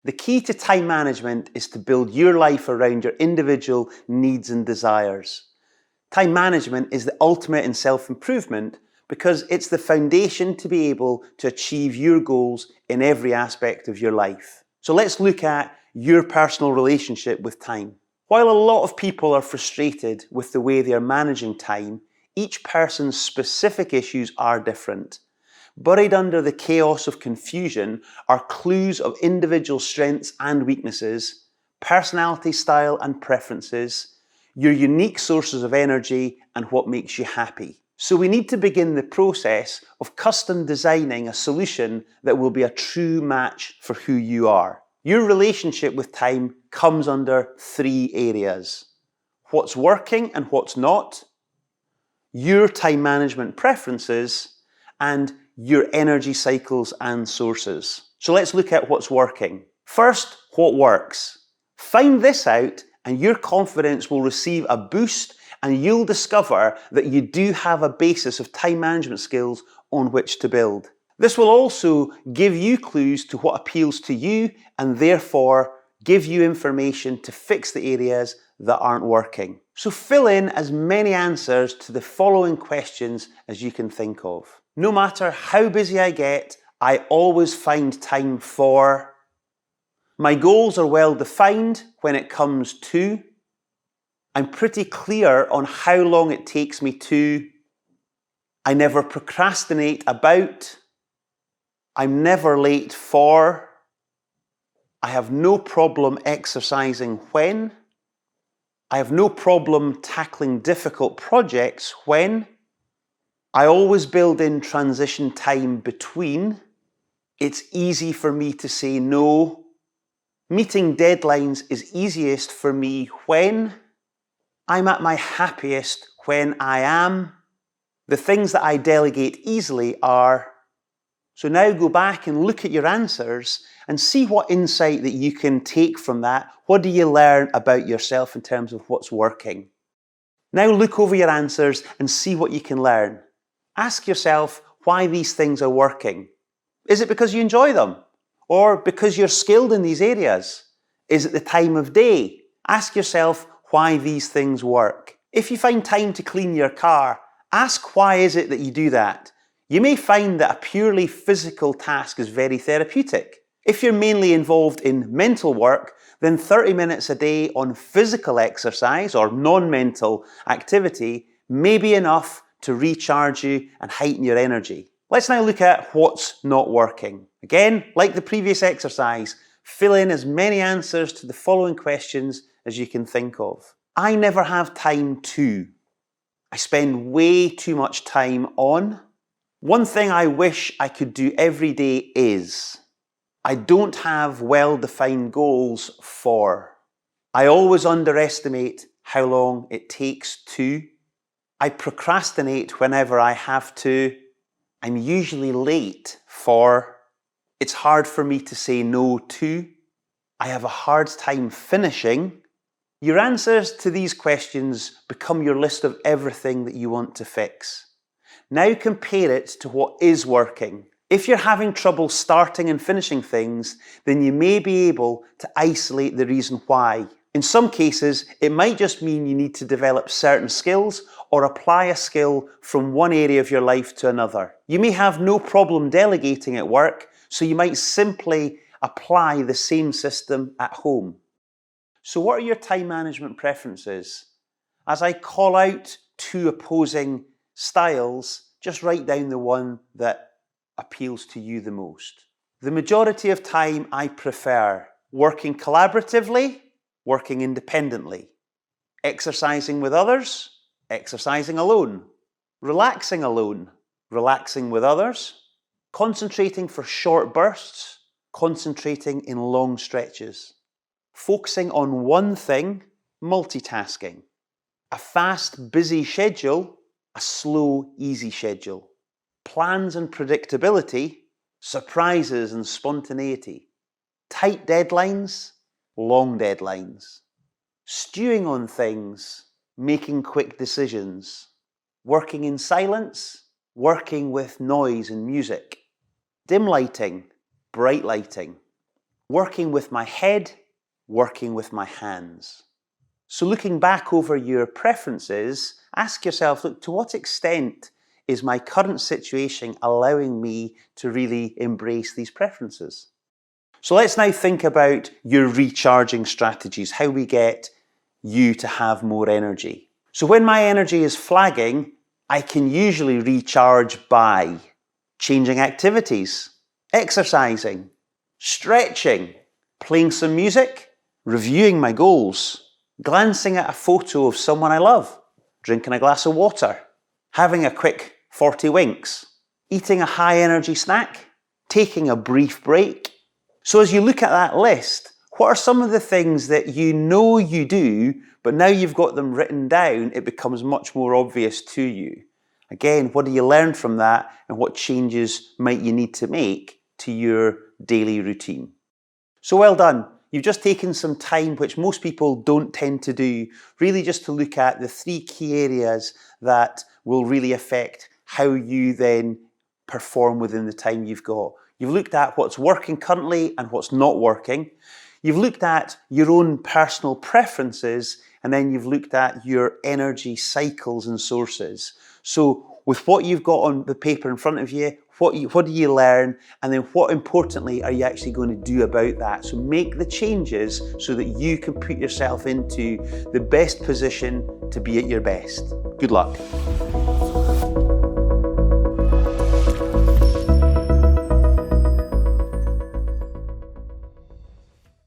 The key to time management is to build your life around your individual needs and desires. Time management is the ultimate in self-improvement because it's the foundation to be able to achieve your goals in every aspect of your life. So let's look at your personal relationship with time. While a lot of people are frustrated with the way they are managing time, each person's specific issues are different. Buried under the chaos of confusion are clues of individual strengths and weaknesses, personality style and preferences, your unique sources of energy, and what makes you happy. So we need to begin the process of custom designing a solution that will be a true match for who you are. Your relationship with time comes under 3 areas: what's working and what's not, your time management preferences, and your energy cycles and sources. So let's look at what's working. First, what works. Find this out and your confidence will receive a boost, and you'll discover that you do have a basis of time management skills on which to build. This will also give you clues to what appeals to you and therefore give you information to fix the areas that aren't working. So fill in as many answers to the following questions as you can think of. No matter how busy I get, I always find time for. My goals are well defined when it comes to. I'm pretty clear on how long it takes me to. I never procrastinate about. I'm never late for. I have no problem exercising when. I have no problem tackling difficult projects when. I always build in transition time between. It's easy for me to say no. Meeting deadlines is easiest for me when. I'm at my happiest when I am. The things that I delegate easily are. So now go back and look at your answers and see what insight that you can take from that. What do you learn about yourself in terms of what's working? Now look over your answers and see what you can learn. Ask yourself why these things are working. Is it because you enjoy them? Or because you're skilled in these areas? Is it the time of day? Ask yourself why these things work. If you find time to clean your car, ask why is it that you do that? You may find that a purely physical task is very therapeutic. If you're mainly involved in mental work, then 30 minutes a day on physical exercise or non-mental activity may be enough to recharge you and heighten your energy. Let's now look at what's not working. Again, like the previous exercise, fill in as many answers to the following questions as you can think of. I never have time to. I spend way too much time on. One thing I wish I could do every day is. I don't have well-defined goals for. I always underestimate how long it takes to. I procrastinate whenever I have to. I'm usually late for. It's hard for me to say no to. I have a hard time finishing. Your answers to these questions become your list of everything that you want to fix. Now compare it to what is working. If you're having trouble starting and finishing things, then you may be able to isolate the reason why. In some cases, it might just mean you need to develop certain skills or apply a skill from one area of your life to another. You may have no problem delegating at work, so you might simply apply the same system at home. So what are your time management preferences? As I call out 2 opposing styles, just write down the one that appeals to you the most. The majority of time I prefer working collaboratively, working independently, exercising with others, exercising alone, relaxing alone, relaxing with others, concentrating for short bursts, concentrating in long stretches, focusing on one thing, multitasking, a fast, busy schedule, a slow, easy schedule, plans and predictability, surprises and spontaneity, tight deadlines, long deadlines, stewing on things, making quick decisions, working in silence, working with noise and music, dim lighting, bright lighting, working with my head, working with my hands. So looking back over your preferences, ask yourself, look, to what extent is my current situation allowing me to really embrace these preferences? So let's now think about your recharging strategies, how we get you to have more energy. So when my energy is flagging, I can usually recharge by changing activities, exercising, stretching, playing some music, reviewing my goals, glancing at a photo of someone I love, drinking a glass of water, having a quick 40 winks, eating a high energy snack, taking a brief break. So as you look at that list, what are some of the things that you know you do, but now you've got them written down, it becomes much more obvious to you. Again, what do you learn from that, and what changes might you need to make to your daily routine? So well done. You've just taken some time, which most people don't tend to do, really just to look at the 3 key areas that will really affect how you then perform within the time you've got. You've looked at what's working currently and what's not working. You've looked at your own personal preferences, and then you've looked at your energy cycles and sources. So with what you've got on the paper in front of you, what do you learn? And then what, importantly, are you actually going to do about that? So make the changes so that you can put yourself into the best position to be at your best. Good luck.